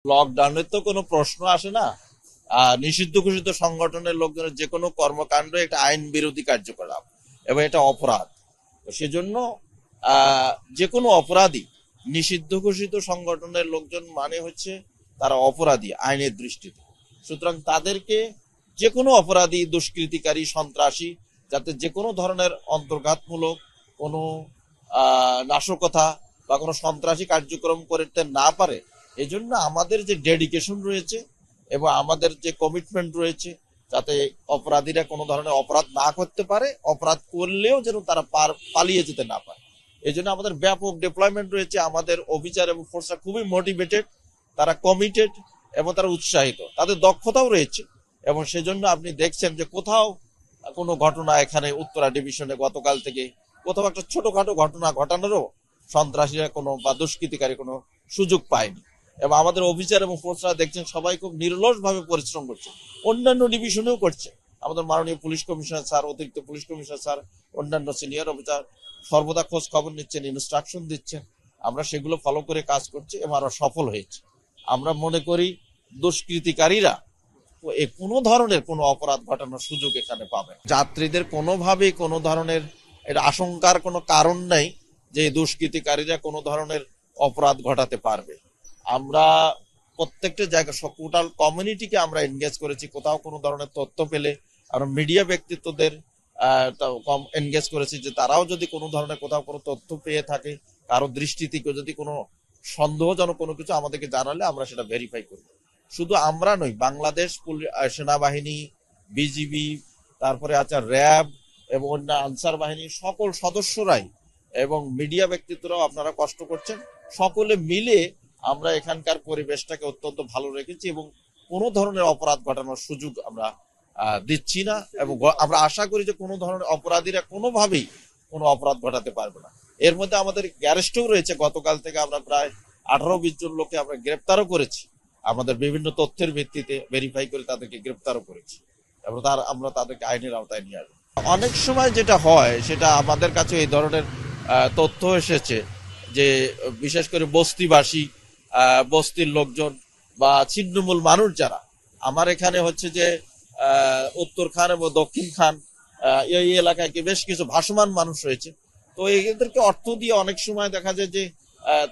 লকডাউনের তো কোনো প্রশ্ন আসে না। নিষিদ্ধ ঘোষিত সংগঠনের লোকজনের যে কোনো কর্মকাণ্ড একটা আইন বিরোধী কার্যকলাপ এবং এটা অপরাধ। তো সেজন্য যে কোনো অপরাধী, নিষিদ্ধ ঘোষিত সংগঠনের লোকজন মানে হচ্ছে তারা অপরাধী আইনের দৃষ্টিতে। সুতরাং তাদেরকে যে কোনো অপরাধী, দুষ্কৃতিকারী, সন্ত্রাসী যাতে যে কোনো ধরনের অন্তর্ঘাতমূলক কোনো নাশকতা বা কোনো সন্ত্রাসী কার্যক্রম করতে না পারে, এজন্য আমাদের যে ডেডিকেশন রয়েছে এবং আমাদের যে কমিটমেন্ট রয়েছে যাতে অপরাধীরা কোনো ধরনের অপরাধ না করতে পারে, অপরাধ করলেও যেন তারা পালিয়ে যেতে না পারে। এই জন্য আমাদের ব্যাপক ডিপ্লয়মেন্ট রয়েছে। আমাদের অফিসার এবং ফোর্সরা খুবই মোটিভেটেড, তারা কমিটেড এবং তারা উৎসাহিত, তাদের দক্ষতাও রয়েছে। এবং সেজন্য আপনি দেখছেন যে কোথাও কোনো ঘটনা, এখানে উত্তরা ডিভিশনে গতকাল থেকে কোথাও একটা ছোটখাটো ঘটনা ঘটানোরও সন্ত্রাসীরা কোনো বা দুষ্কৃতিকারী কোনো সুযোগ পায়নি। এবং আমাদের অফিসার এবং ফোর্সরা দেখছেন সবাই খুব নির্লস ভাবে পরিশ্রম করছে, অন্যান্য ডিভিশনেও করছে। আমাদের মাননীয় পুলিশ কমিশনার স্যার, অতিরিক্ত পুলিশ কমিশনার স্যার, অন্যান্য সিনিয়র অফিসার সর্বদা খোঁজ খবর নিচ্ছেন, ইনস্ট্রাকশন দিচ্ছেন। আমরা সেগুলো ফলো করে কাজ করছি এবং আমরা সফল হয়েছি। আমরা মনে করি দুষ্কৃতিকারীরা কোনো ধরনের কোনো অপরাধ ঘটানোর সুযোগ এখানে পাবে। যাত্রীদের কোনোভাবেই কোনো ধরনের এটা আশঙ্কার কোনো কারণ নেই যে দুষ্কৃতিকারীরা কোনো ধরনের অপরাধ ঘটাতে পারবে। আমরা প্রত্যেকটা জায়গা, টোটাল কমিউনিটিকে আমরা এনগেজ করেছি। কোথাও কোনো ধরনের তথ্য পেলে আমরা মিডিয়া ব্যক্তিত্বদের এনগেজ করেছি যে তারাও যদি কোনো ধরনের কোথাও কোনো তথ্য পেয়ে থাকে, কারো দৃষ্টি থেকে যদি কোনো সন্দেহজনক কোনো কিছু আমাদেরকে জানালে আমরা সেটা ভেরিফাই করব। শুধু আমরা নই, বাংলাদেশ সেনাবাহিনী, বিজিবি, তারপরে আছে র্যাব এবং অন্য আনসার বাহিনীর সকল সদস্যরাই এবং মিডিয়া ব্যক্তিত্বরাও আপনারা কষ্ট করছেন। সকলে মিলে আমরা এখানকার পরিবেশটাকে অত্যন্ত ভালো রেখেছি এবং কোনো ধরনের অপরাধ ঘটানোর সুযোগ আমরা দিচ্ছি না। এবং আমরা আশা করি যে কোনো ধরনের অপরাধীরা কোনোভাবেই কোনো অপরাধ ঘটাতে পারবে না। এর মধ্যে আমাদের অ্যারেস্টও রয়েছে। গতকাল থেকে আমরা প্রায় 18-20 জন লোককে আমরা গ্রেপ্তারও করেছি। আমাদের বিভিন্ন তথ্যের ভিত্তিতে ভেরিফাই করে তাদেরকে গ্রেপ্তারও করেছি এবং আমরা তাদেরকে আইনের আওতায় নিয়ে আসবো। অনেক সময় যেটা হয় সেটা আমাদের কাছে এই ধরনের তথ্য এসেছে যে বিশেষ করে বস্তিবাসী, বস্তির লোকজন বা ছিন্নমূল মানুষ যারা আমার এখানে হচ্ছে যে উত্তর খান এবং দক্ষিণ খান এই এলাকায় বেশ কিছু ভাসমান মানুষ রয়েছে। তো এদেরকে অর্থ দিয়ে অনেক সময় দেখা যায় যে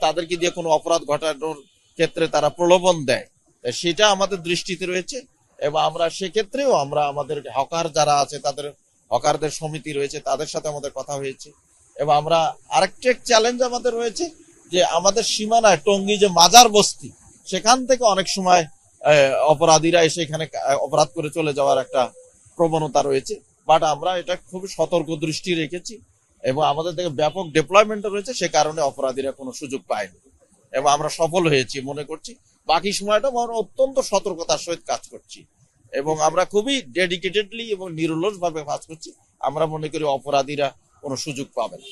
তাদেরকে দিয়ে কোনো অপরাধ ঘটানোর ক্ষেত্রে তারা প্রলোভন দেয়। সেটা আমাদের দৃষ্টিতে রয়েছে এবং আমরা সেক্ষেত্রেও আমরা আমাদের হকার যারা আছে তাদের হকারদের সমিতি রয়েছে, তাদের সাথে আমাদের কথা হয়েছে। এবং আমরা আরেকটা চ্যালেঞ্জ আমাদের রয়েছে যে আমাদের সীমানায় টঙ্গী যে মাজার বস্তি, সেখান থেকে অনেক সময় অপরাধীরা এসে এখানে অপরাধ করে চলে যাওয়ার একটা প্রবণতা রয়েছে। বাট আমরা এটা খুবই সতর্ক দৃষ্টি রেখেছি এবং আমাদের থেকে ব্যাপক ডিপ্লয়মেন্ট রয়েছে, সে কারণে অপরাধীরা কোনো সুযোগ পায়নি এবং আমরা সফল হয়েছি মনে করছি। বাকি সময়টা আমরা অত্যন্ত সতর্কতার সহিত কাজ করছি এবং আমরা খুবই ডেডিকেটেডলি এবং নিরলস ভাবে কাজ করছি। আমরা মনে করি অপরাধীরা কোনো সুযোগ পাবে না।